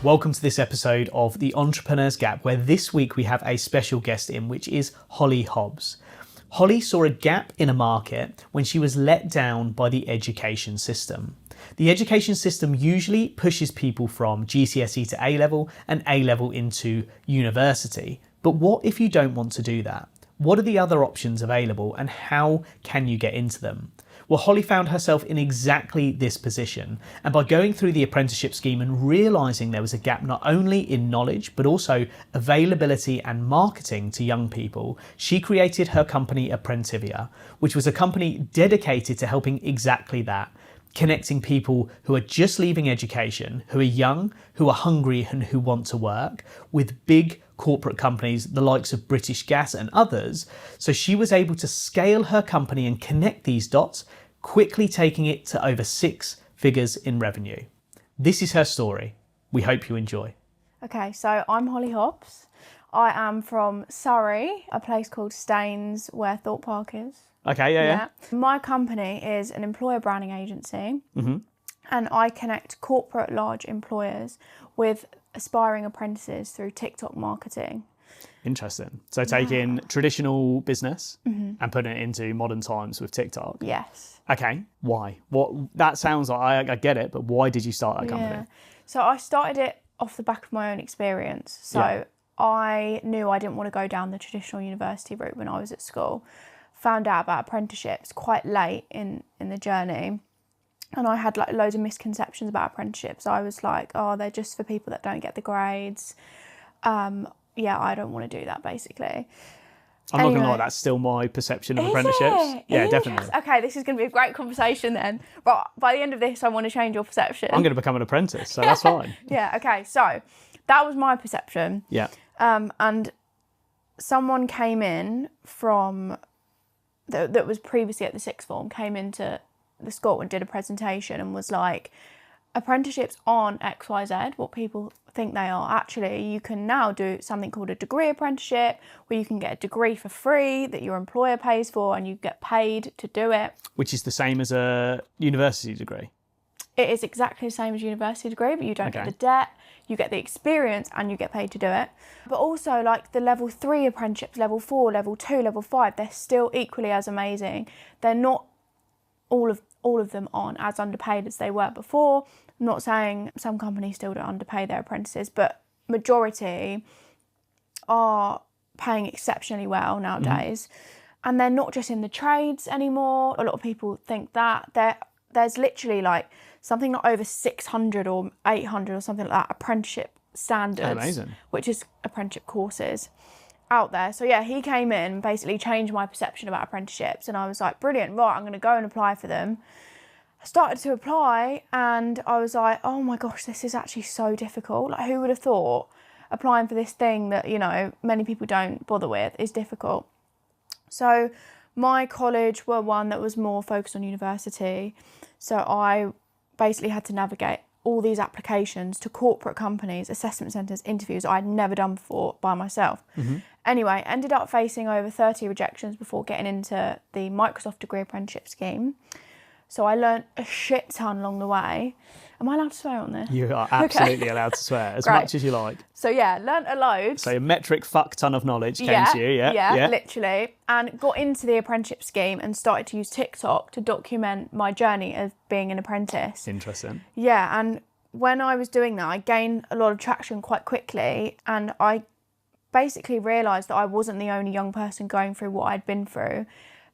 welcome to this episode of The Entrepreneur's Gap, where this week we have a special guest in, which is Holly Hobbs. Holly saw a gap in a market when she was let down by the education system. The education system usually pushes people from GCSE to A-level and A-level into university. But what if you don't want to do that? What are the other options available and how can you get into them? Well, Holly found herself in exactly this position, and by going through the apprenticeship scheme and realising there was a gap not only in knowledge but also availability and marketing to young people, she created her company Apprenticeship, which was a company dedicated to helping exactly that, connecting people who are just leaving education, who are young, who are hungry and who want to work, with big corporate companies, the likes of British Gas and others. So she was able to scale her company and connect these dots, quickly taking it to over 6 figures in revenue. This is her story. We hope you enjoy. Okay, so I'm Holly Hobbs. I am from Surrey, a place called Staines where Thorpe Park is. Okay, yeah. My company is an employer branding agency, and I connect corporate large employers with aspiring apprentices through TikTok marketing. Interesting. So taking traditional business and putting it into modern times with TikTok. Yes. Okay, why? What? That sounds like, I get it, but why did you start that company? Yeah. So I started it off the back of my own experience. So I knew I didn't want to go down the traditional university route when I was at school. Found out about apprenticeships quite late in the journey. And I had like loads of misconceptions about apprenticeships. I was like, oh, they're just for people that don't get the grades. I don't want to do that, basically. I'm not going to lie, that's still my perception of apprenticeships. Yeah, definitely. Okay, this is going to be a great conversation then. But by the end of this, I want to change your perception. I'm going to become an apprentice, so that's fine. Yeah, okay. So that was my perception. Yeah. And someone came in from... that was previously at the sixth form, came into the school and did a presentation and was like, apprenticeships aren't XYZ, what people think they are. Actually, you can now do something called a degree apprenticeship, where you can get a degree for free that your employer pays for and you get paid to do it. Which is the same as a university degree? It is exactly the same as a university degree, but you don't get the debt, you get the experience and you get paid to do it. But also like the level 3 apprenticeships, level 4, level 2, level 5, they're still equally as amazing. They're not, all of them aren't as underpaid as they were before. I'm not saying some companies still don't underpay their apprentices, but majority are paying exceptionally well nowadays. And they're not just in the trades anymore. A lot of people think that. There's literally like something like over 600 or 800 or something like that apprenticeship standards, which is apprenticeship courses out there. So yeah, he came in, basically changed my perception about apprenticeships, and I was like, brilliant, right, I'm going to go and apply for them. I started to apply and I was like, oh my gosh, this is actually so difficult. Like, who would have thought applying for this thing that, you know, many people don't bother with is difficult. So my college were one that was more focused on university. So I basically had to navigate all these applications to corporate companies, assessment centres, interviews I'd never done before by myself. Anyway, ended up facing over 30 rejections before getting into the Microsoft degree apprenticeship scheme. So I learnt a shit ton along the way. Am I allowed to swear on this? You are absolutely allowed to swear, as much as you like. So yeah, learnt a load. So a metric fuck ton of knowledge came to you, yeah, literally. And got into the apprenticeship scheme and started to use TikTok to document my journey of being an apprentice. Interesting. Yeah, and when I was doing that, I gained a lot of traction quite quickly, and I basically realised that I wasn't the only young person going through what I'd been through,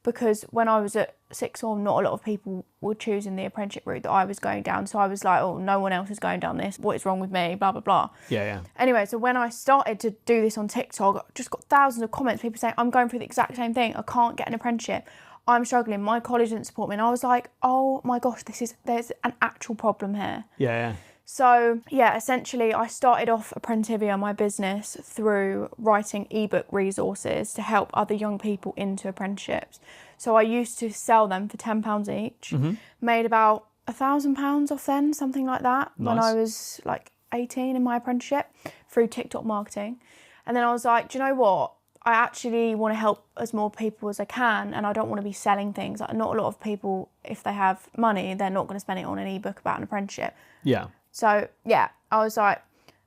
because when I was at sixth form, not a lot of people were choosing the apprenticeship route that I was going down. So I was like, oh, no one else is going down this. What is wrong with me? Blah, blah, blah. Yeah. Anyway, so when I started to do this on TikTok, I just got thousands of comments, people saying, I'm going through the exact same thing. I can't get an apprenticeship. I'm struggling. My college didn't support me. And I was like, oh my gosh, there's an actual problem here. Yeah. So yeah, essentially I started off Apprenticeship, my business, through writing ebook resources to help other young people into apprenticeships. So I used to sell them for £10 each, made about £1,000 off then, something like that, when I was like 18 in my apprenticeship, through TikTok marketing. And then I was like, do you know what? I actually want to help as more people as I can, and I don't want to be selling things. Like, not a lot of people, if they have money, they're not going to spend it on an ebook about an apprenticeship. Yeah. So yeah, I was like,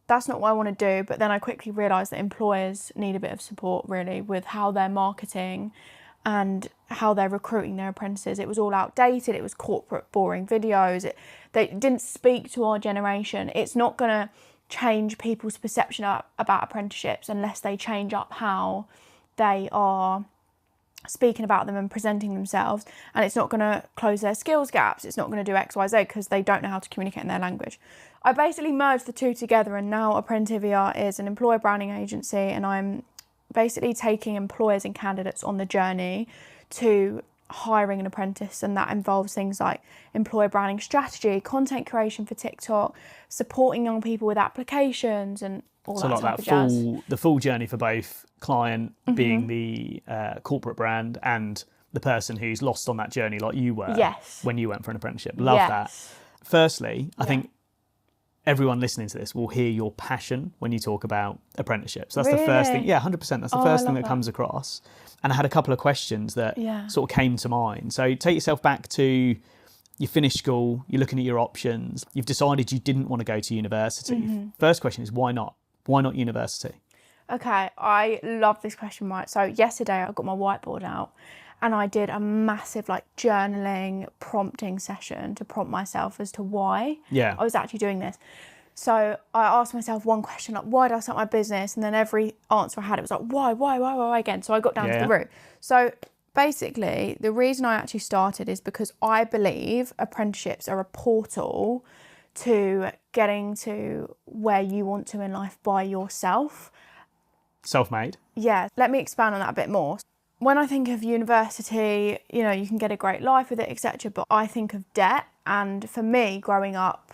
that's not what I want to do. But then I quickly realised that employers need a bit of support, really, with how they're marketing and how they're recruiting their apprentices. It was all outdated. It was corporate, boring videos. They didn't speak to our generation. It's not going to change people's perception about apprenticeships unless they change up how they are speaking about them and presenting themselves. And it's not going to close their skills gaps. It's not going to do X, Y, Z because they don't know how to communicate in their language. I basically merged the two together, and now Apprentivia is an employer branding agency, and I'm basically taking employers and candidates on the journey to hiring an apprentice, and that involves things like employer branding strategy, content creation for TikTok, supporting young people with applications, and all that type of jazz. The full journey for both client being the corporate brand and the person who's lost on that journey like you were when you went for an apprenticeship. Love that. Firstly, I think everyone listening to this will hear your passion when you talk about apprenticeships. That's the first thing. Yeah, 100%. That's the first thing that comes across. And I had a couple of questions that sort of came to mind. So take yourself back to you finished school, you're looking at your options, you've decided you didn't want to go to university. First question is, why not? Why not university? Okay, I love this question, right? So yesterday I got my whiteboard out and I did a massive journaling prompting session to prompt myself as to why I was actually doing this. So I asked myself one question, why did I start my business? And then every answer I had, it was why again? So I got down to the root. So basically, the reason I actually started is because I believe apprenticeships are a portal to getting to where you want to in life by yourself. Self-made? Yeah, let me expand on that a bit more. When I think of university, you can get a great life with it, etc. But I think of debt. And for me, growing up,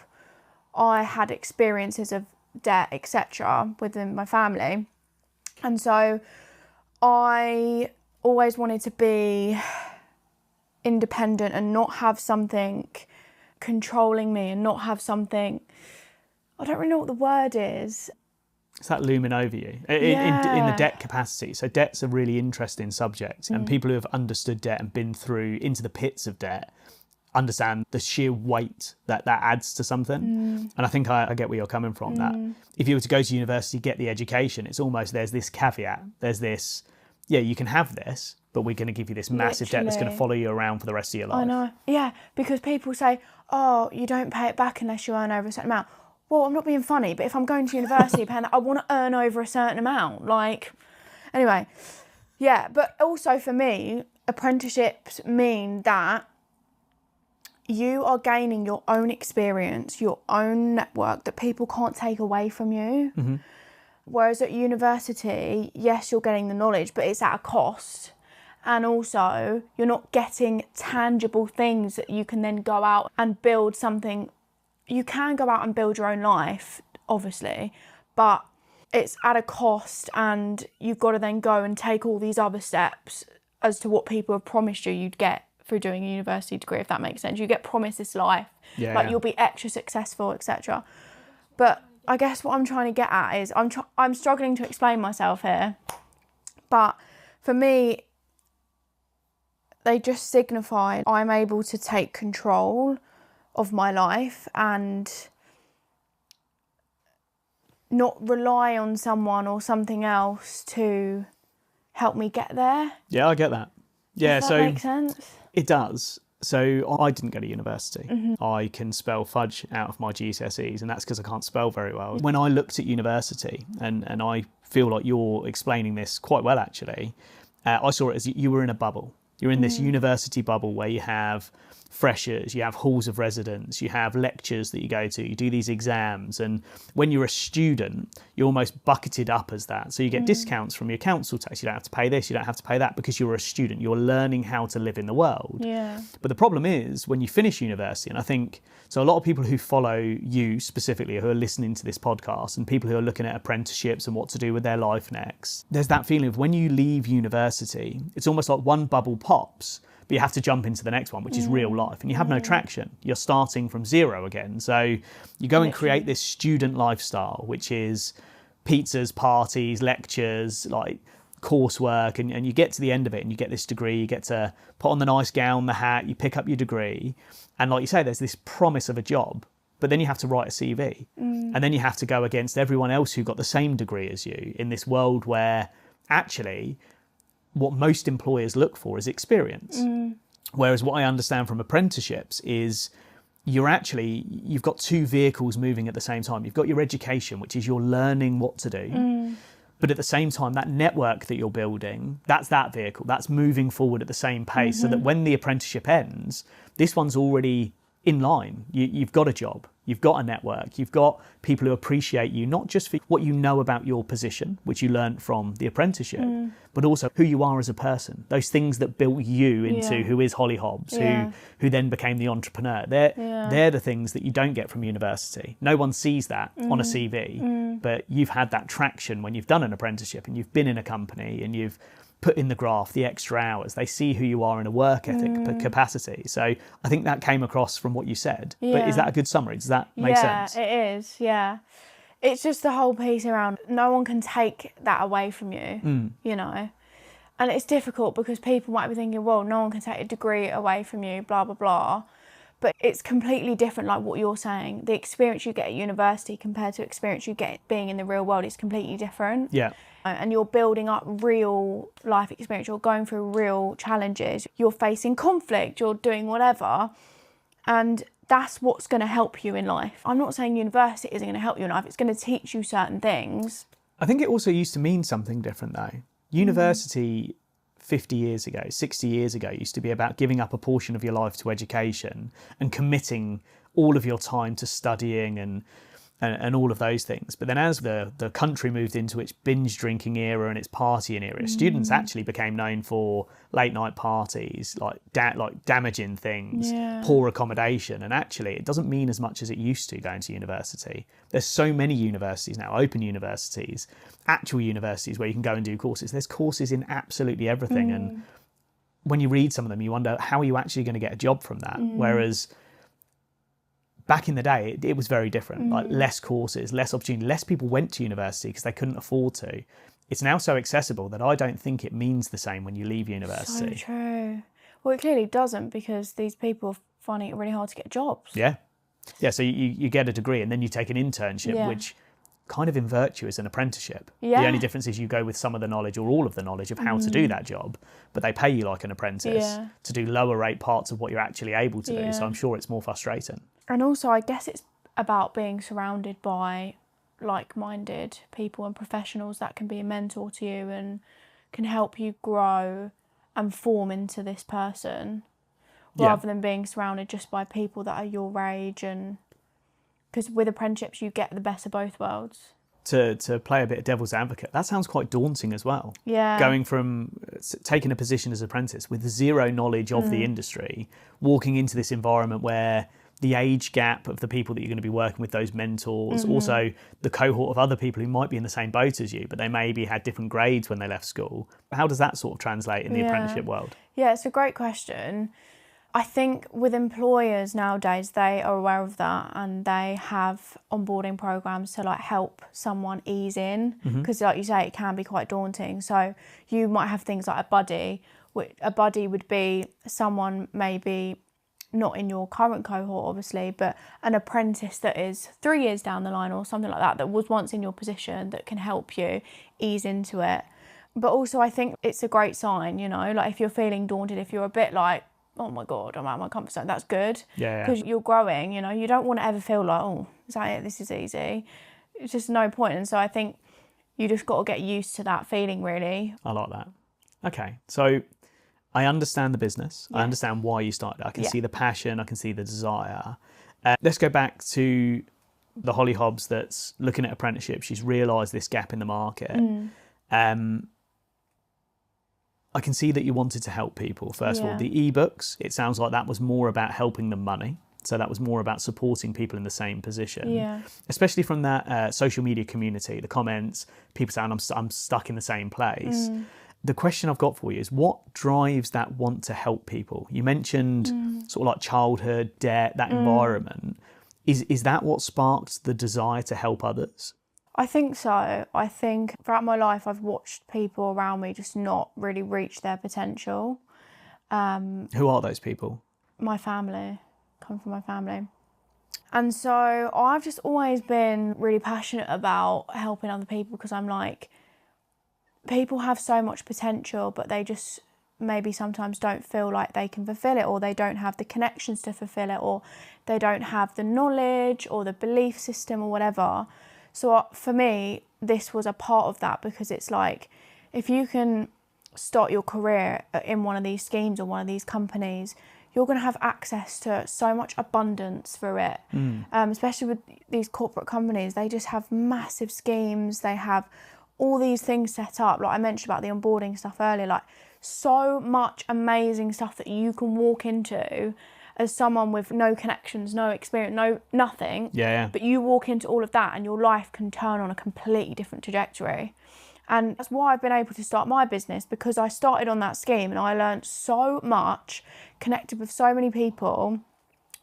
I had experiences of debt, etc. within my family. And so I always wanted to be independent and not have something controlling me and not have something, I don't really know what the word is. It's that looming over you in the debt capacity. So debt's a really interesting subject, and people who have understood debt and been through into the pits of debt understand the sheer weight that adds to something. And I think I get where you're coming from. That if you were to go to university, get the education, it's almost, there's this caveat, there's this, you can have this, but we're going to give you this massive debt that's going to follow you around for the rest of your life. I know, yeah, because people say, oh, you don't pay it back unless you earn over a certain amount. Well, I'm not being funny, but if I'm going to university paying that, I want to earn over a certain amount. Anyway, but also for me, apprenticeships mean that you are gaining your own experience, your own network that people can't take away from you. Whereas at university, yes, you're getting the knowledge, but it's at a cost. And also, you're not getting tangible things that you can then go out and build something. You can go out and build your own life, obviously, but it's at a cost, and you've got to then go and take all these other steps as to what people have promised you'd get through doing a university degree, if that makes sense. You get promised this life, you'll be extra successful, etc. But I guess what I'm trying to get at is I'm struggling to explain myself here, but for me, they just signify I'm able to take control of my life and not rely on someone or something else to help me get there. Yeah, I get that. Yeah, Does that make sense? It does. So I didn't go to university. I can spell fudge out of my GCSEs, and that's because I can't spell very well. When I looked at university, and I feel like you're explaining this quite well actually, I saw it as you were in a bubble. You're in this university bubble where you have freshers, you have halls of residence, you have lectures that you go to, you do these exams, and when you're a student, you're almost bucketed up as that. So you get discounts from your council tax. You don't have to pay this, you don't have to pay that, because you're a student. You're learning how to live in the world. Yeah. But the problem is when you finish university, and I think, so a lot of people who follow you specifically, who are listening to this podcast, and people who are looking at apprenticeships and what to do with their life next, there's that feeling of when you leave university, it's almost like one bubble pops, but you have to jump into the next one, which is real life, and you have no traction. You're starting from zero again. So you go and create this student lifestyle, which is pizzas, parties, lectures, like coursework, and you get to the end of it and you get this degree, you get to put on the nice gown, the hat, you pick up your degree, and like you say, there's this promise of a job, but then you have to write a CV. And then you have to go against everyone else who got the same degree as you in this world where actually what most employers look for is experience. Whereas what I understand from apprenticeships is you've got two vehicles moving at the same time. You've got your education, which is you're learning what to do. But at the same time, that network that you're building, that's that vehicle. That's moving forward at the same pace so that when the apprenticeship ends, this one's already in line. You've got a job. You've got a network. You've got people who appreciate you, not just for what you know about your position, which you learned from the apprenticeship, but also who you are as a person. Those things that built you into who is Holly Hobbs, who then became the entrepreneur. They're the things that you don't get from university. No one sees that on a CV, but you've had that traction when you've done an apprenticeship and you've been in a company and you've put in the graft, the extra hours. They see who you are in a work ethic capacity. So I think that came across from what you said. But is that a good summary? Does that make sense? Yeah, it is. Yeah. It's just the whole piece around no one can take that away from you, you know. And it's difficult because people might be thinking, well, no one can take a degree away from you, blah, blah, blah. But it's completely different, like what you're saying. The experience you get at university compared to experience you get being in the real world is completely different. Yeah. And you're building up real life experience. You're going through real challenges. You're facing conflict. You're doing whatever. And that's what's going to help you in life. I'm not saying university isn't going to help you in life. It's going to teach you certain things. I think it also used to mean something different, though. University 50 years ago, 60 years ago, used to be about giving up a portion of your life to education and committing all of your time to studying and all of those things. But then as the country moved into its binge drinking era and its partying era, students actually became known for late night parties, like damaging things, poor accommodation. And actually it doesn't mean as much as it used to going to university. There's so many universities now, open universities, actual universities where you can go and do courses. There's courses in absolutely everything. And when you read some of them, you wonder, how are you actually going to get a job from that? Whereas back in the day, it was very different, like less courses, less opportunity, less people went to university because they couldn't afford to. It's now so accessible that I don't think it means the same when you leave university. So true. Well, it clearly doesn't because these people are finding it really hard to get jobs. Yeah. Yeah, so you get a degree and then you take an internship, which kind of inverts you as an apprenticeship. The only difference is you go with some of the knowledge or all of the knowledge of how to do that job, but they pay you like an apprentice to do lower rate parts of what you're actually able to do. So I'm sure it's more frustrating. And also, I guess it's about being surrounded by like-minded people and professionals that can be a mentor to you and can help you grow and form into this person, rather than being surrounded just by people that are your age. And because with apprenticeships, you get the best of both worlds. To play a bit of devil's advocate, that sounds quite daunting as well. Yeah. Going from taking a position as an apprentice with zero knowledge of the industry, walking into this environment where the age gap of the people that you're going to be working with, those mentors, also the cohort of other people who might be in the same boat as you, but they maybe had different grades when they left school. How does that sort of translate in the apprenticeship world? Yeah, it's a great question. I think with employers nowadays, they are aware of that and they have onboarding programs to like help someone ease in, because like you say, it can be quite daunting. So you might have things like a buddy. A buddy would be someone maybe not in your current cohort, obviously, but an apprentice that is 3 years down the line or something like that, that was once in your position, that can help you ease into it. But also I think it's a great sign, you know, like if you're feeling daunted, if you're a bit like, oh my God, I'm out of my comfort zone, that's good. Because you're growing, you know, you don't want to ever feel like, oh, is that it? This is easy. It's just no point. And so I think you just got to get used to that feeling, really. I like that. Okay, so I understand the business. I understand why you started. I can see the passion. I can see the desire. Let's go back to the Holly Hobbs that's looking at apprenticeship. She's realised this gap in the market. I can see that you wanted to help people. First of all, the ebooks, it sounds like that was more about helping them money. So that was more about supporting people in the same position. Especially from that social media community, the comments, people saying, I'm stuck in the same place. The question I've got for you is, what drives that want to help people? You mentioned sort of like childhood, debt, that environment. Is that what sparked the desire to help others? I think so. I think throughout my life, I've watched people around me just not really reach their potential. Who are those people? My family. Come from my family. And so I've just always been really passionate about helping other people, because I'm like, people have so much potential, but they just maybe sometimes don't feel like they can fulfill it, or they don't have the connections to fulfill it, or they don't have the knowledge or the belief system or whatever. So for me, this was a part of that, because it's like, if you can start your career in one of these schemes or one of these companies, you're going to have access to so much abundance through it. Especially with these corporate companies, they just have massive schemes. They have all these things set up, like I mentioned about the onboarding stuff earlier, like so much amazing stuff that you can walk into as someone with no connections, no experience, no nothing. Yeah. But you walk into all of that and your life can turn on a completely different trajectory. And that's why I've been able to start my business, because I started on that scheme and I learned so much, connected with so many people,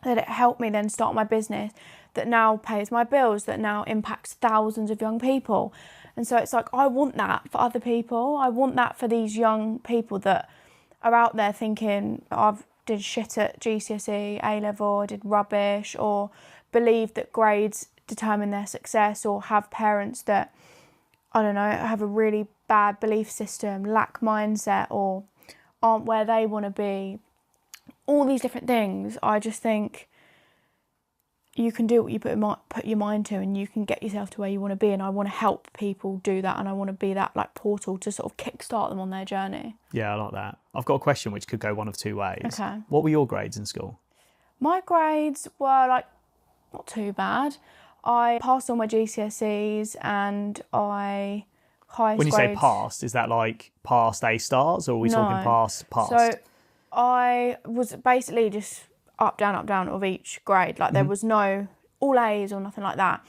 that it helped me then start my business that now pays my bills, that now impacts thousands of young people. And so it's like, I want that for other people. I want that for these young people that are out there thinking, I've did shit at GCSE, A-level, I did rubbish, or believe that grades determine their success, or have parents that, I don't know, have a really bad belief system, lack mindset, or aren't where they want to be. All these different things. I just think you can do what you put your mind to, and you can get yourself to where you want to be. And I want to help people do that, and I want to be that like portal to sort of kickstart them on their journey. Yeah, I like that. I've got a question which could go one of two ways. Okay. What were your grades in school? My grades were like not too bad. I passed all my GCSEs, and I highest When you grades, say passed, is that like past A stars, or are we talking passed? So I was basically just up, down of each grade. Like there was no all A's or nothing like that.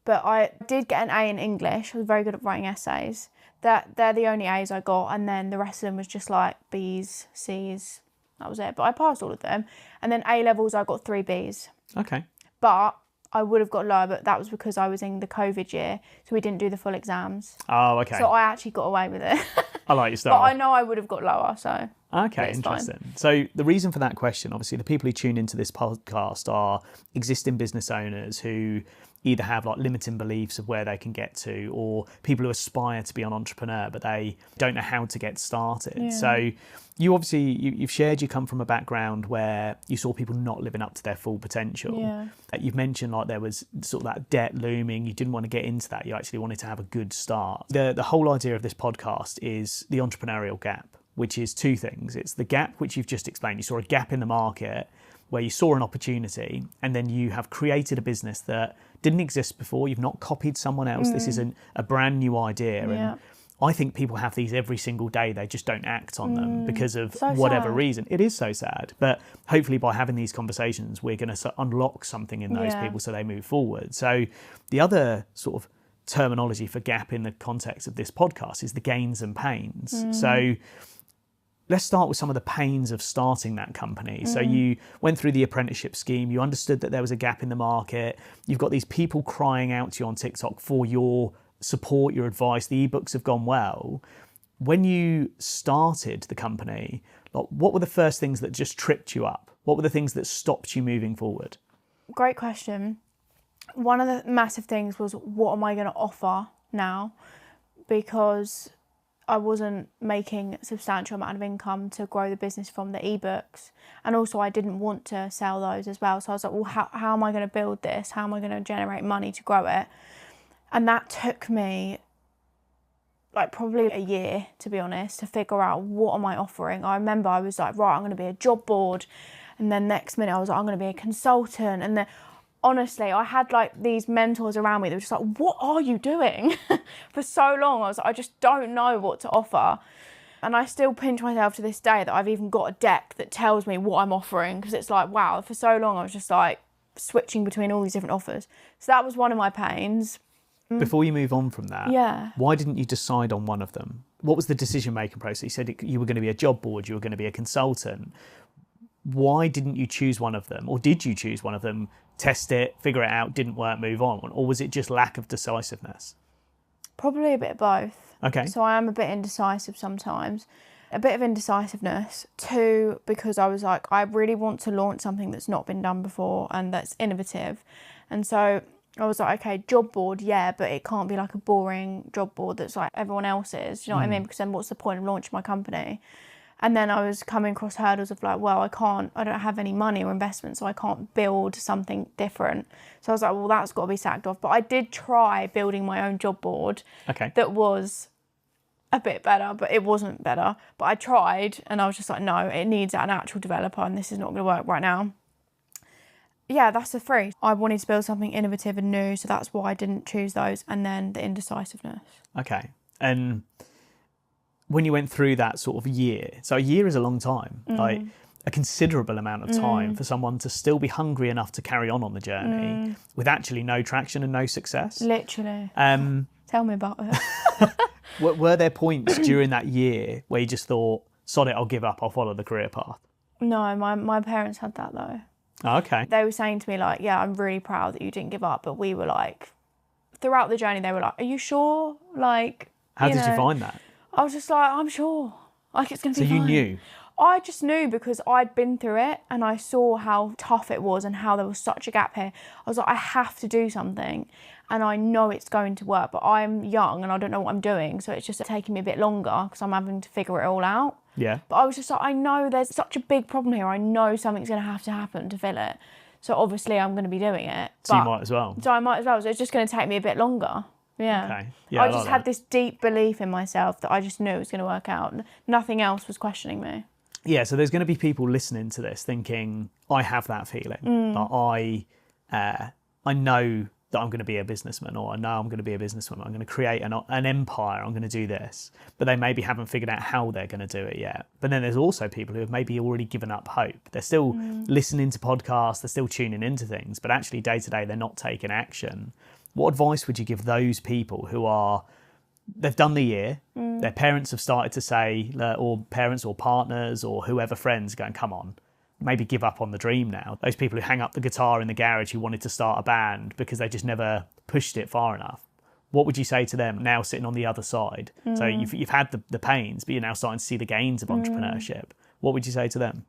But I did get an A in English. I was very good at writing essays. They're the only A's I got, and then the rest of them was just like B's, C's. That was it. But I passed all of them. And then A levels, I got 3 B's. Okay. But I would have got lower, but that was because I was in the COVID year, so we didn't do the full exams. Oh, okay. So I actually got away with it. I like your style. But I know I would have got lower, so. Okay, interesting. Fine. So the reason for that question, obviously, the people who tune into this podcast are existing business owners who either have like limiting beliefs of where they can get to, or people who aspire to be an entrepreneur, but they don't know how to get started. Yeah. So you obviously, you've shared you come from a background where you saw people not living up to their full potential. Yeah. You've mentioned like there was sort of that debt looming. You didn't want to get into that. You actually wanted to have a good start. The whole idea of this podcast is the entrepreneurial gap, which is 2 things. It's the gap, which you've just explained. You saw a gap in the market where you saw an opportunity, and then you have created a business that didn't exist before. You've not copied someone else. This is a brand new idea. Yeah. And I think people have these every single day. They just don't act on them because of so whatever sad. reason. It is so sad. But hopefully by having these conversations, we're going to unlock something in those people so they move forward. So the other sort of terminology for gap in the context of this podcast is the gains and pains. So let's start with some of the pains of starting that company. So you went through the apprenticeship scheme, you understood that there was a gap in the market, you've got these people crying out to you on TikTok for your support, your advice, the ebooks have gone well. When you started the company, like, what were the first things that just tripped you up? What were the things that stopped you moving forward? Great question. One of the massive things was, what am I going to offer now? Because I wasn't making a substantial amount of income to grow the business from the ebooks. And also I didn't want to sell those as well. So I was like, well, how am I going to build this? How am I going to generate money to grow it? And that took me like probably a year, to be honest, to figure out what am I offering. I remember I was like, right, I'm going to be a job board. And then next minute I was like, I'm going to be a consultant. And then honestly, I had like these mentors around me that were just like, what are you doing? For so long, I was like, I just don't know what to offer. And I still pinch myself to this day that I've even got a deck that tells me what I'm offering, because it's like, wow, for so long I was just like switching between all these different offers. So that was one of my pains. Before you move on from that, Yeah. why didn't you decide on one of them? What was the decision-making process? You said you were going to be a job board, you were going to be a consultant. Why didn't you choose one of them? Or did you choose one of them, test it, figure it out, didn't work, move on? Or was it just lack of decisiveness? Probably a bit of both. Okay. So I am a bit indecisive sometimes. A bit of indecisiveness. 2, because I was like, I really want to launch something that's not been done before and that's innovative. And so I was like, okay, job board, yeah, but it can't be like a boring job board that's like everyone else's. Do you know what I mean? Because then what's the point of launching my company? And then I was coming across hurdles of like, well, I don't have any money or investment, so I can't build something different. So I was like, well, that's got to be sacked off. But I did try building my own job board that was a bit better, but it wasn't better. But I tried, and I was just like, no, it needs an actual developer, and this is not going to work right now. Yeah, that's the 3. I wanted to build something innovative and new, so that's why I didn't choose those. And then the indecisiveness. Okay. And when you went through that sort of year, so a year is a long time, like a considerable amount of time for someone to still be hungry enough to carry on the journey with actually no traction and no success. Literally. Tell me about it. Were there points during that year where you just thought, sod it, I'll give up, I'll follow the career path? No, my parents had that though. Oh, okay. They were saying to me like, yeah, I'm really proud that you didn't give up. But we were like, throughout the journey, they were like, are you sure? Like, how did you find that? I was just like, I'm sure. Like, it's going to be fine. So you knew? I just knew because I'd been through it and I saw how tough it was and how there was such a gap here. I was like, I have to do something and I know it's going to work, but I'm young and I don't know what I'm doing. So it's just taking me a bit longer because I'm having to figure it all out. Yeah. But I was just like, I know there's such a big problem here. I know something's going to happen to fill it. So obviously I'm going to be doing it. So you might as well. So I might as well. So it's just going to take me a bit longer. Yeah. Okay. Yeah, I just had this deep belief in myself that I just knew it was going to work out. Nothing else was questioning me. Yeah, so there's going to be people listening to this thinking, I have that feeling. Like I know that I'm going to be a businessman, or I know I'm going to be a businesswoman. I'm going to create an empire. I'm going to do this. But they maybe haven't figured out how they're going to do it yet. But then there's also people who have maybe already given up hope. They're still listening to podcasts. They're still tuning into things. But actually, day to day, they're not taking action. What advice would you give those people who they've done the year, their parents have started to say, or parents or partners or whoever, friends going, come on, maybe give up on the dream now. Those people who hang up the guitar in the garage who wanted to start a band because they just never pushed it far enough. What would you say to them now sitting on the other side? So you've had the pains, but you're now starting to see the gains of entrepreneurship. What would you say to them?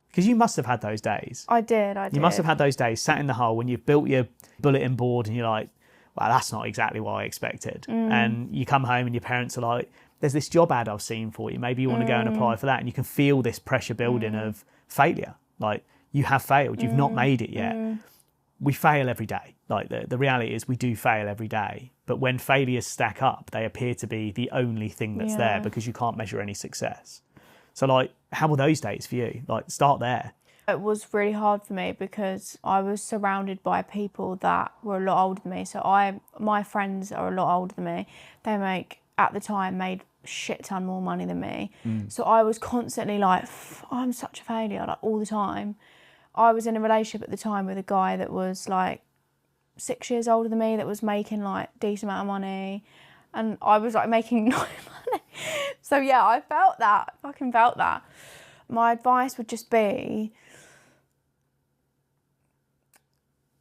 Because you must have had those days. I did. You must have had those days sat in the hole when you've built your bulletin board and you're like, well, that's not exactly what I expected. And you come home and your parents are like, there's this job ad I've seen for you. Maybe you want to go and apply for that. And you can feel this pressure building of failure. Like, you have failed. You've not made it yet. We fail every day. Like, the reality is we do fail every day. But when failures stack up, they appear to be the only thing that's there because you can't measure any success. So, like, how were those days for you? Like, start there. It was really hard for me because I was surrounded by people that were a lot older than me. So my friends are a lot older than me. They at the time made shit ton more money than me. So I was constantly like, I'm such a failure, like all the time. I was in a relationship at the time with a guy that was like 6 years older than me, that was making like decent amount of money. And I was like making no money. So yeah, I felt that, fucking felt that. My advice would just be,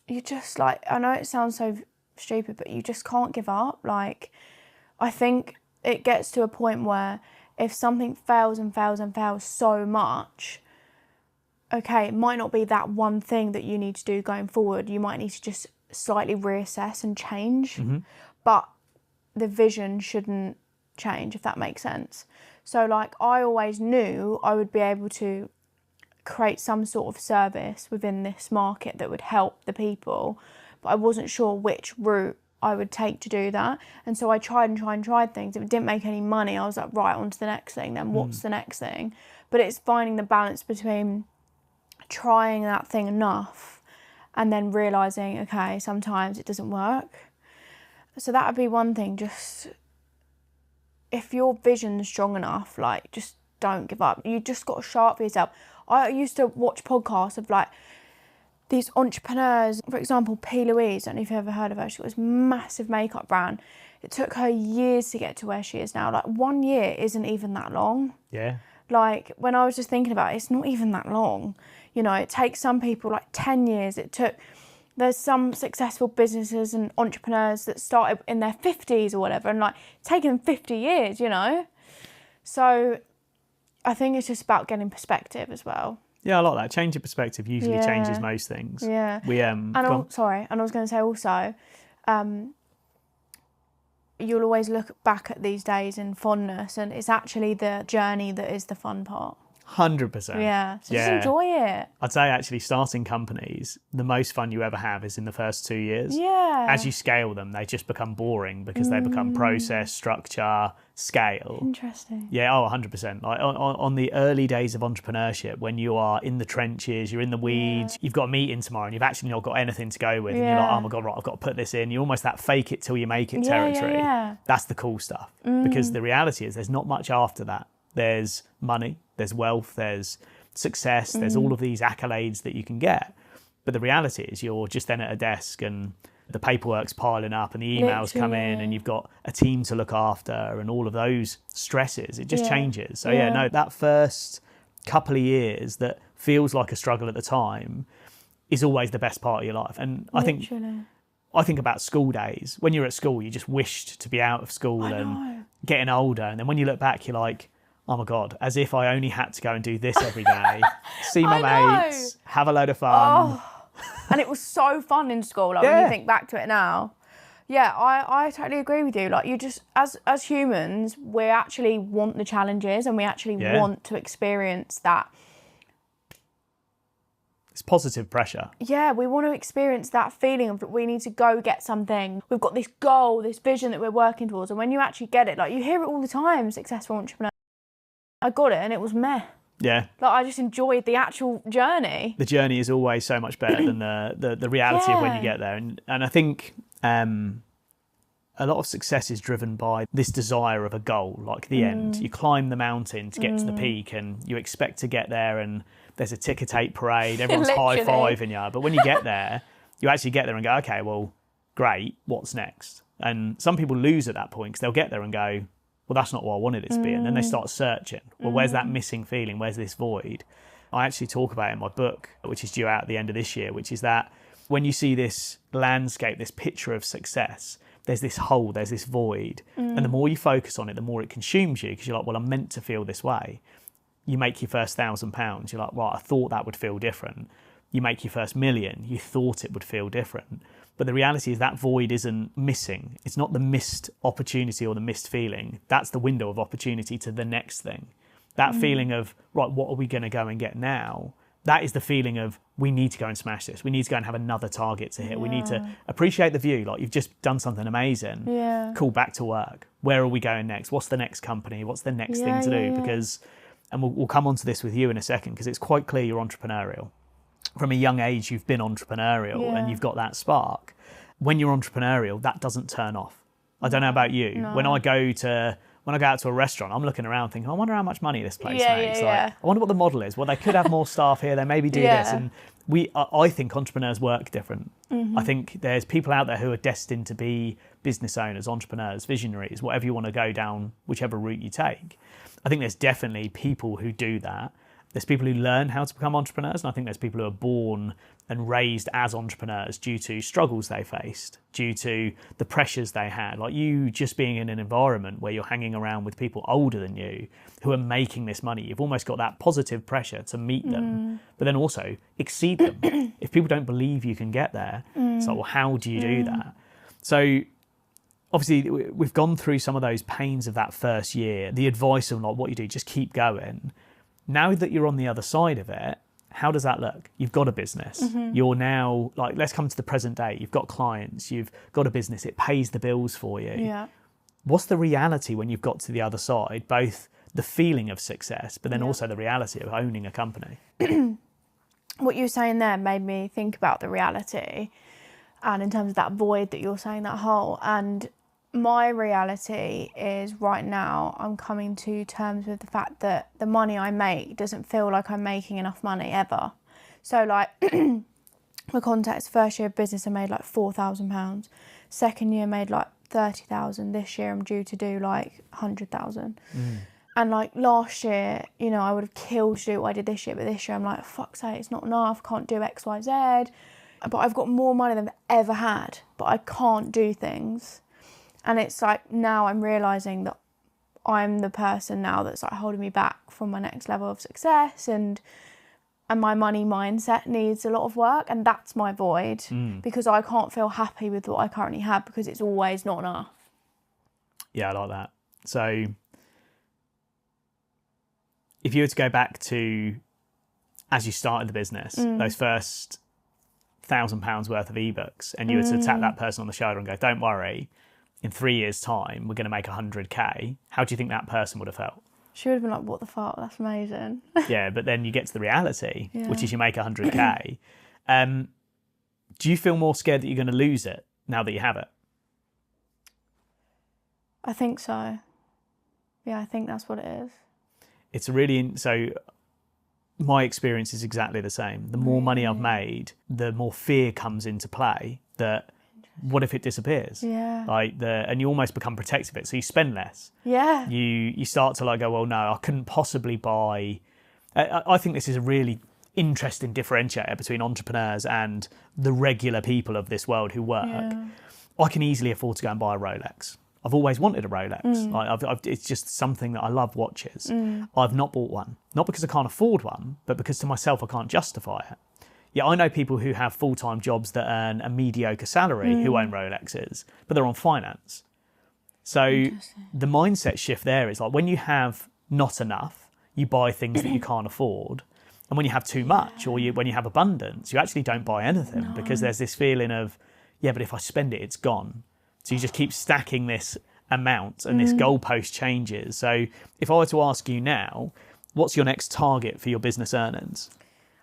you just like, I know it sounds so stupid, but you just can't give up. Like, I think it gets to a point where if something fails and fails and fails so much, okay, it might not be that one thing that you need to do going forward. You might need to just slightly reassess and change, but the vision shouldn't change, if that makes sense. So like, I always knew I would be able to create some sort of service within this market that would help the people, but I wasn't sure which route I would take to do that. And so I tried things. If it didn't make any money, I was like, right, on to the next thing. Then what's the next thing? But it's finding the balance between trying that thing enough and then realising, okay, sometimes it doesn't work. So that would be one thing. Just, if your vision's strong enough, like, just don't give up. You just got to show up for yourself. I used to watch podcasts of like these entrepreneurs, for example, P. Louise, I don't know if you've ever heard of her. She's got this massive makeup brand. It took her years to get to where she is now. Like, 1 year isn't even that long. Yeah. Like, when I was just thinking about it, it's not even that long. You know, it takes some people like 10 years. There's some successful businesses and entrepreneurs that started in their 50s or whatever, and like, it's taken them 50 years, you know? So I think it's just about getting perspective as well. Yeah, I like that. Change of perspective usually changes most things. Yeah. And I was going to say also, you'll always look back at these days in fondness, and it's actually the journey that is the fun part. 100%. Yeah. So just enjoy it. I'd say actually starting companies, the most fun you ever have is in the first 2 years. Yeah. As you scale them, they just become boring because they become process, structure, scale. Interesting. Yeah, 100%. Like on the early days of entrepreneurship, when you are in the trenches, you're in the weeds, you've got a meeting tomorrow and you've actually not got anything to go with. And you're like, oh my God, right, I've got to put this in. You're almost that fake it till you make it territory. Yeah. That's the cool stuff. Because the reality is there's not much after that. There's money, there's wealth, there's success, there's all of these accolades that you can get. But the reality is you're just then at a desk and the paperwork's piling up and the emails come in and you've got a team to look after and all of those stresses. It just changes. So that first couple of years that feels like a struggle at the time is always the best part of your life. And I think about school days. When you're at school, you just wished to be out of school and getting older. And then when you look back, you're like, oh my God, as if I only had to go and do this every day, see my mates, have a load of fun. And it was so fun in school, like when you think back to it now. Yeah, I totally agree with you. Like you just, as humans, we actually want the challenges and we actually want to experience that. It's positive pressure. Yeah, we want to experience that feeling of we need to go get something. We've got this goal, this vision that we're working towards. And when you actually get it, like you hear it all the time, successful entrepreneurs. I got it and it was meh. Yeah. Like I just enjoyed the actual journey. The journey is always so much better than the reality of when you get there. And I think a lot of success is driven by this desire of a goal, like the end. You climb the mountain to get to the peak and you expect to get there and there's a ticker tape parade, everyone's high-fiving you. But when you get there, you actually get there and go, okay, well, great, what's next? And some people lose at that point because they'll get there and go, well, that's not what I wanted it to be. And then they start searching. Well, where's that missing feeling? Where's this void? I actually talk about it in my book, which is due out at the end of this year, which is that when you see this landscape, this picture of success, there's this hole, there's this void. And the more you focus on it, the more it consumes you because you're like, well, I'm meant to feel this way. You make your first £1,000. You're like, right, I thought that would feel different. You make your first million. You thought it would feel different. But the reality is that void isn't missing. It's not the missed opportunity or the missed feeling. That's the window of opportunity to the next thing. That feeling of, right, what are we going to go and get now? That is the feeling of, we need to go and smash this. We need to go and have another target to hit. We need to appreciate the view. Like, you've just done something amazing. Yeah. Cool, back to work. Where are we going next? What's the next company? What's the next thing to do? Because, and we'll come on to this with you in a second, because it's quite clear you're entrepreneurial. From a young age, you've been entrepreneurial and you've got that spark. When you're entrepreneurial, that doesn't turn off. I don't know about you. No. When I go out to a restaurant, I'm looking around thinking, I wonder how much money this place makes. I wonder what the model is. Well, they could have more staff here. They maybe do this. And I think entrepreneurs work different. I think there's people out there who are destined to be business owners, entrepreneurs, visionaries, whatever you want to go down, whichever route you take. I think there's definitely people who do that. There's people who learn how to become entrepreneurs, and I think there's people who are born and raised as entrepreneurs due to struggles they faced, due to the pressures they had. Like you just being in an environment where you're hanging around with people older than you who are making this money, you've almost got that positive pressure to meet them, but then also exceed them. If people don't believe you can get there, it's like, well, how do you do that? So obviously we've gone through some of those pains of that first year, the advice of like what you do, just keep going. Now that you're on the other side of it, how does that look? You've got a business. You're now, like, let's come to the present day. You've got clients. You've got a business. It pays the bills for you. Yeah. What's the reality when you've got to the other side? Both the feeling of success, but then also the reality of owning a company. What you were saying there made me think about the reality, and in terms of that void that you're saying, that hole. And my reality is right now I'm coming to terms with the fact that the money I make doesn't feel like I'm making enough money ever. So like for context, first year of business I made like £4,000. Second year made like 30,000. This year I'm due to do like 100,000. And like last year, you know, I would have killed to do what I did this year, but this year I'm like, fuck's sake, it's not enough, can't do X, Y, Z. But I've got more money than I've ever had, but I can't do things. And it's like now I'm realising that I'm the person now that's like holding me back from my next level of success, and my money mindset needs a lot of work, and that's my void because I can't feel happy with what I currently have because it's always not enough. Yeah, I like that. So if you were to go back to as you started the business, those first £1,000 worth of ebooks, and you were to tap that person on the shoulder and go, don't worry, in 3 years' time, we're going to make 100k, how do you think that person would have felt? She would have been like, what the fuck, that's amazing. Yeah, but then you get to the reality, which is you make 100k. Do you feel more scared that you're going to lose it now that you have it? I think so. Yeah, I think that's what it is. It's so my experience is exactly the same. The more money I've made, the more fear comes into play that what if it disappears? Yeah. And you almost become protective of it, so you spend less. Yeah. You start to like go, well, no, I couldn't possibly buy. I think this is a really interesting differentiator between entrepreneurs and the regular people of this world who work. Yeah. I can easily afford to go and buy a Rolex. I've always wanted a Rolex. It's just something that I love watches. I've not bought one, not because I can't afford one, but because to myself I can't justify it. Yeah, I know people who have full-time jobs that earn a mediocre salary who own Rolexes, but they're on finance. So the mindset shift there is like when you have not enough, you buy things that you can't afford. And when you have too much or when you have abundance, you actually don't buy anything because there's this feeling of, yeah, but if I spend it, it's gone. So you just keep stacking this amount and this goalpost changes. So if I were to ask you now, what's your next target for your business earnings?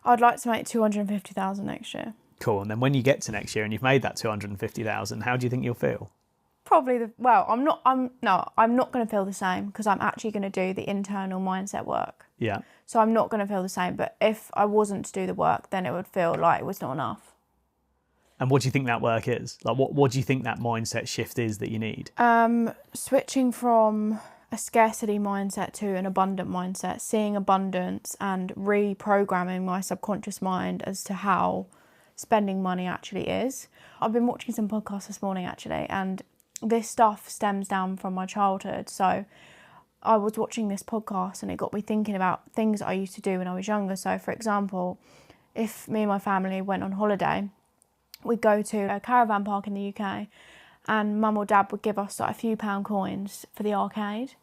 I'd like to make 250,000 next year. Cool. And then when you get to next year and you've made that 250,000, how do you think you'll feel? Probably I'm not going to feel the same because I'm actually going to do the internal mindset work. Yeah. So I'm not going to feel the same. But if I wasn't to do the work, then it would feel like it was not enough. And what do you think that work is? Like, what do you think that mindset shift is that you need? Switching from a scarcity mindset to an abundant mindset, seeing abundance and reprogramming my subconscious mind as to how spending money actually is. I've been watching some podcasts this morning actually, and this stuff stems down from my childhood. So I was watching this podcast and it got me thinking about things I used to do when I was younger. So for example, if me and my family went on holiday, we'd go to a caravan park in the UK and mum or dad would give us like a few pound coins for the arcade.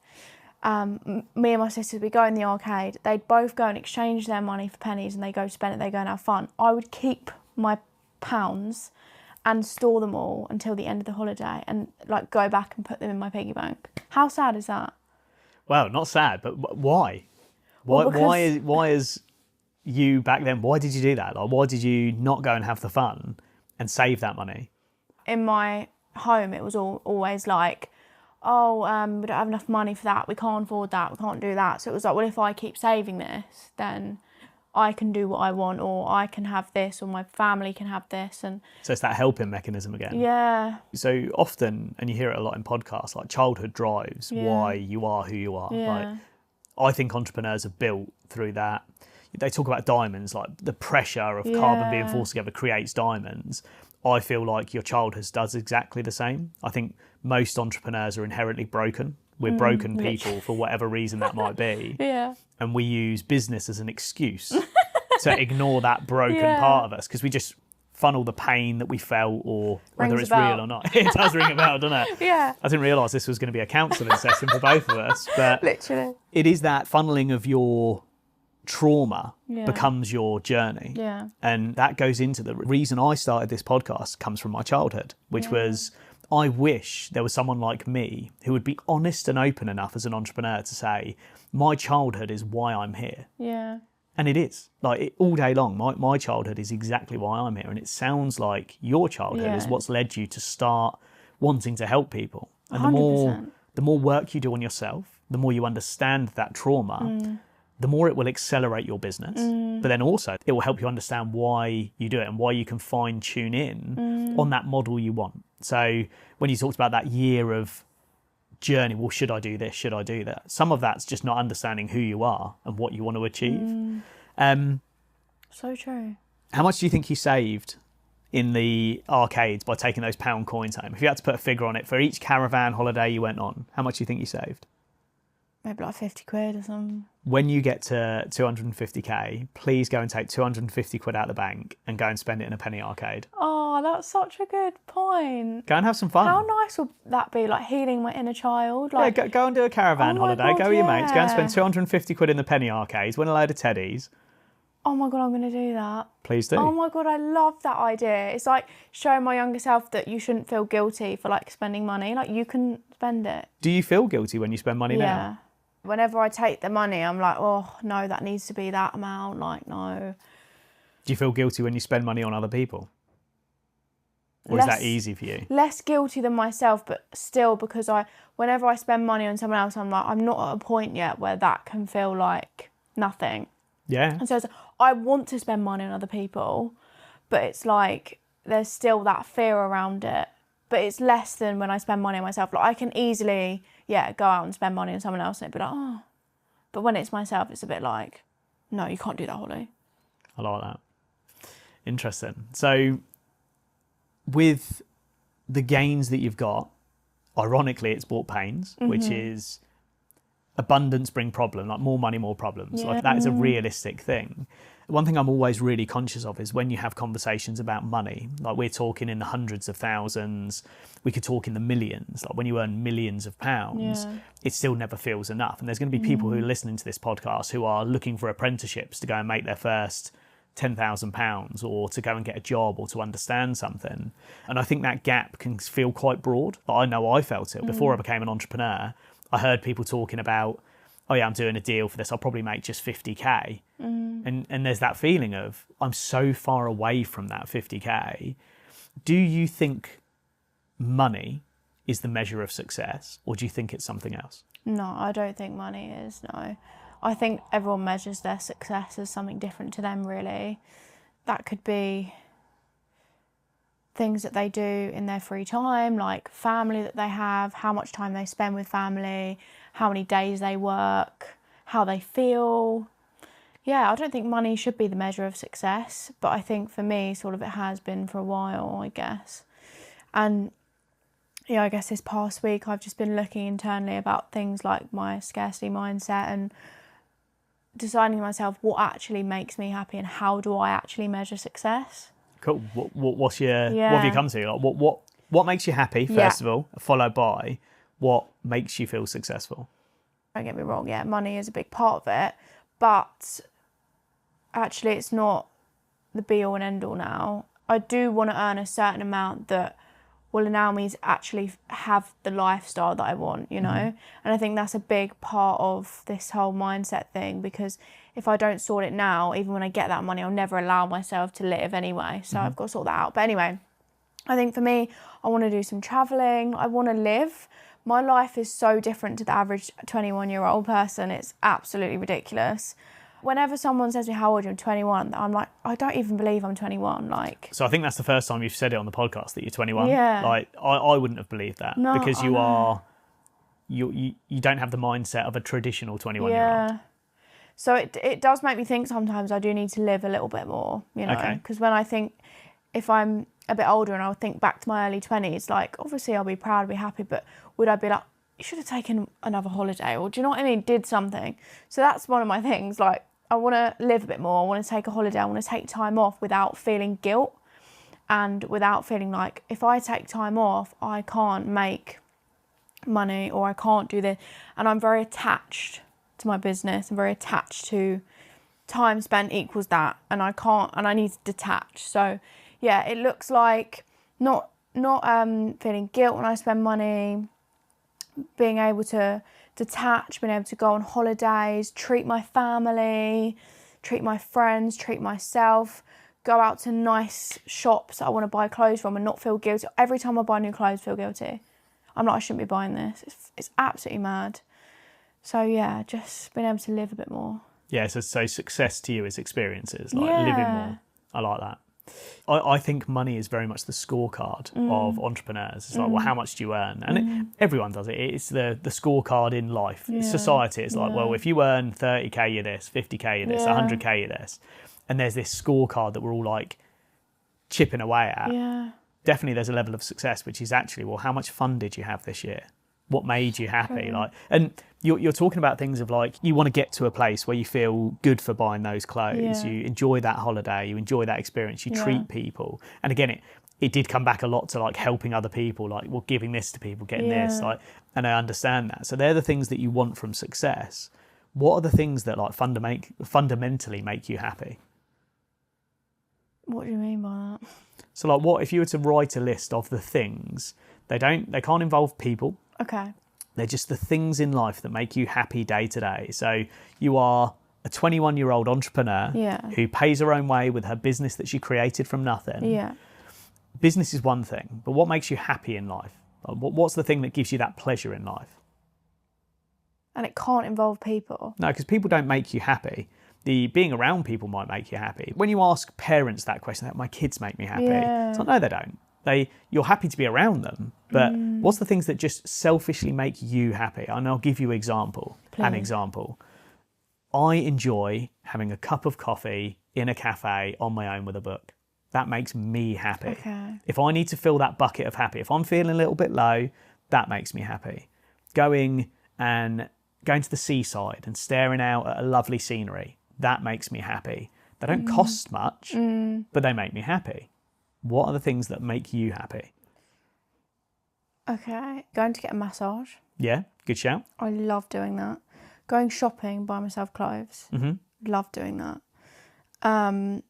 Me and my sisters, we'd go in the arcade, they'd both go and exchange their money for pennies and they go spend it, they go and have fun. I would keep my pounds and store them all until the end of the holiday and like go back and put them in my piggy bank. How sad is that? Well, not sad, but why? Why is you back then, why did you do that? Like, why did you not go and have the fun and save that money? In my home, it was always like, we don't have enough money for that, we can't afford that, we can't do that. So it was like, well, if I keep saving this, then I can do what I want, or I can have this, or my family can have this. And so it's that helping mechanism again. Yeah. So often, and you hear it a lot in podcasts, like childhood drives why you are who you are. Yeah. Like, I think entrepreneurs are built through that. They talk about diamonds, like the pressure of carbon being forced together creates diamonds. I feel like your childhood does exactly the same. I think most entrepreneurs are inherently broken. We're broken people for whatever reason that might be. Yeah. And we use business as an excuse to ignore that broken part of us because we just funnel the pain that we felt or whether it's real or not. It does ring a bell, doesn't it? Yeah. I didn't realise this was going to be a counselling session for both of us. But literally. It is that funneling of your trauma becomes your journey. Yeah. And that goes into the reason I started this podcast comes from my childhood, which was I wish there was someone like me who would be honest and open enough as an entrepreneur to say, my childhood is why I'm here. Yeah. And it is. Like all day long, my childhood is exactly why I'm here. And it sounds like your childhood is what's led you to start wanting to help people. And 100%. the more work you do on yourself, the more you understand that trauma, the more it will accelerate your business. But then also it will help you understand why you do it and why you can fine tune in on that model you want. So when you talked about that year of journey, well, should I do this? Should I do that? Some of that's just not understanding who you are and what you want to achieve. So true. How much do you think you saved in the arcades by taking those pound coins home? If you had to put a figure on it for each caravan holiday you went on, how much do you think you saved? maybe like 50 quid or something. When you get to 250k, please go and take 250 quid out of the bank and go and spend it in a penny arcade. Oh, that's such a good point. Go and have some fun. How nice would that be? Like healing my inner child. Like, yeah, go and do a caravan holiday. God, go with your mates. Go and yeah. spend 250 quid in the penny arcades. Win a load of teddies. Oh my God, I'm going to do that. Please do. Oh my God, I love that idea. It's like showing my younger self that you shouldn't feel guilty for like spending money. Like you can spend it. Do you feel guilty when you spend money now? Yeah. Whenever I take the money, I'm like, oh no, that needs to be that amount. Like, no. Do you feel guilty when you spend money on other people? Or is that easy for you? Less guilty than myself, but still, because whenever I spend money on someone else, I'm like, I'm not at a point yet where that can feel like nothing. Yeah. And so I want to spend money on other people, but it's like there's still that fear around it. But it's less than when I spend money on myself. Like I can easily, go out and spend money on someone else and it'd be like, oh. But when it's myself, it's a bit like, no, you can't do that, Holly. I like that. Interesting. So with the gains that you've got, ironically, it's brought pains, which is abundance bring problem, like more money, more problems. Like that is a realistic thing. One thing I'm always really conscious of is when you have conversations about money, like we're talking in the hundreds of thousands, we could talk in the millions, like when you earn millions of pounds, it still never feels enough. And there's going to be people who are listening to this podcast who are looking for apprenticeships to go and make their first £10,000 or to go and get a job or to understand something. And I think that gap can feel quite broad. But I know I felt it. Before I became an entrepreneur, I heard people talking about, oh yeah, I'm doing a deal for this, I'll probably make just 50k. And there's that feeling of, I'm so far away from that 50k. Do you think money is the measure of success, or do you think it's something else? No, I don't think money is, no. I think everyone measures their success as something different to them, really. That could be things that they do in their free time, like family that they have, how much time they spend with family, how many days they work, how they feel. Yeah, I don't think money should be the measure of success, but I think for me, sort of it has been for a while, I guess. And I guess this past week I've just been looking internally about things like my scarcity mindset and deciding to myself what actually makes me happy and how do I actually measure success. Cool. What have you come to? Like, what makes you happy, first of all, followed by what makes you feel successful? Don't get me wrong, money is a big part of it, but actually it's not the be all and end all now. I do want to earn a certain amount that will allow me to actually have the lifestyle that I want, you know? And I think that's a big part of this whole mindset thing, because if I don't sort it now, even when I get that money, I'll never allow myself to live anyway. So I've got to sort that out. But anyway, I think for me, I want to do some travelling. I want to live. My life is so different to the average 21-year-old person. It's absolutely ridiculous. Whenever someone says to me, how old are you? I'm 21, I'm like, I don't even believe I'm 21. Like, so I think that's the first time you've said it on the podcast that you're 21. Yeah. Like, I wouldn't have believed that, because you don't have the mindset of a traditional 21-year-old. Yeah. So it does make me think sometimes I do need to live a little bit more, you know, because when I think, if I'm a bit older and I'll think back to my early 20s, like, obviously I'll be proud, I'll be happy, but would I be like, you should have taken another holiday, or do you know what I mean? Did something. So that's one of my things. Like, I want to live a bit more. I want to take a holiday. I want to take time off without feeling guilt and without feeling like if I take time off, I can't make money or I can't do this. And I'm very attached to my business. I'm very attached to time spent equals that, and I can't, and I need to detach. So yeah, it looks like not feeling guilt when I spend money, being able to detach, being able to go on holidays, treat my family, treat my friends, treat myself, go out to nice shops that I want to buy clothes from and not feel guilty. Every time I buy new clothes, I feel guilty. I'm like, I shouldn't be buying this. It's absolutely mad. So yeah, just being able to live a bit more. Yeah, so success to you is experiences, like living more. I like that. I think money is very much the scorecard of entrepreneurs. It's like, well, how much do you earn? And everyone does it. It's the scorecard in life. Yeah. Society, it's like, well, if you earn 30k, you're this, 50k, you're this, 100k, you're this. And there's this scorecard that we're all like chipping away at. Yeah. Definitely there's a level of success, which is actually, well, how much fun did you have this year? what made you happy. Like, and you're talking about things of like, you want to get to a place where you feel good for buying those clothes, you enjoy that holiday, you enjoy that experience, you treat people. And again, it did come back a lot to like helping other people, like, well, giving this to people, getting this, like, and I understand that. So they're the things that you want from success. What are the things that like fundamentally make you happy? What do you mean by that? So like, what if you were to write a list of the things, they can't involve people. Okay. They're just the things in life that make you happy day to day. So you are a 21-year-old entrepreneur who pays her own way with her business that she created from nothing. Yeah. Business is one thing, but what makes you happy in life? What's the thing that gives you that pleasure in life? And it can't involve people. No, because people don't make you happy. The being around people might make you happy. When you ask parents that question, that my kids make me happy, it's like, no, they don't. You're happy to be around them, but what's the things that just selfishly make you happy? And I'll give you an example. I enjoy having a cup of coffee in a cafe on my own with a book. That makes me happy. Okay. If I need to fill that bucket of happy, if I'm feeling a little bit low, that makes me happy. Going to the seaside and staring out at a lovely scenery, that makes me happy. They don't cost much, but they make me happy. What are the things that make you happy? Okay. Going to get a massage. Yeah, good shout. I love doing that. Going shopping, buy myself clothes. Love doing that.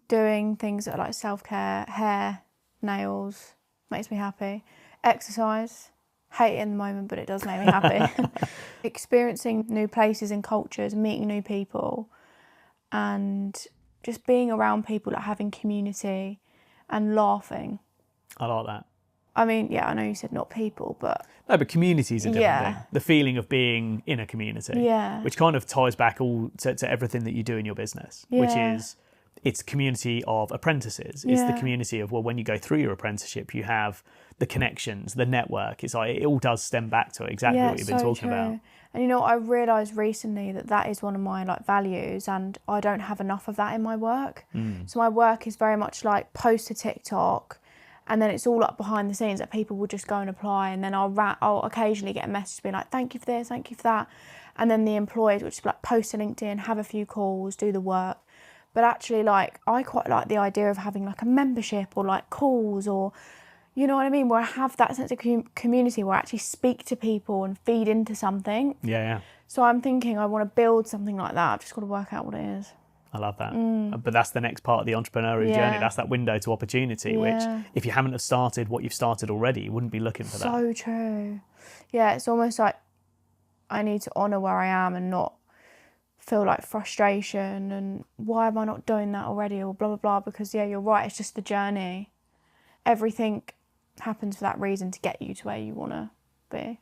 Doing things that are like self-care, hair, nails, makes me happy. Exercise, hate it in the moment, but it does make me happy. Experiencing new places and cultures, meeting new people, and just being around people, like having community and laughing. I like that. I mean, yeah, I know you said not people, but... No, but community is a different thing. The feeling of being in a community. Yeah. Which kind of ties back all to everything that you do in your business, which is, it's a community of apprentices. It's the community of, well, when you go through your apprenticeship, you have the connections, the network. It's like, it all does stem back to exactly what you've been talking about. And you know, I realised recently that is one of my like values, and I don't have enough of that in my work. So my work is very much like post to TikTok, and then it's all up behind the scenes that people will just go and apply, and then I'll occasionally get a message being like, thank you for this, thank you for that. And then the employees will just like post to LinkedIn, have a few calls, do the work. But actually, like, I quite like the idea of having like a membership or like calls, or, you know what I mean, where I have that sense of community where I actually speak to people and feed into something. Yeah. So I'm thinking I want to build something like that. I've just got to work out what it is. I love that. But that's the next part of the entrepreneurial journey. That's that window to opportunity, which if you haven't have started what you've started already, you wouldn't be looking for that. So true. Yeah, it's almost like I need to honour where I am and not feel like frustration and why am I not doing that already, or blah, blah, blah, because you're right, it's just the journey. Everything happens for that reason, to get you to where you want to be,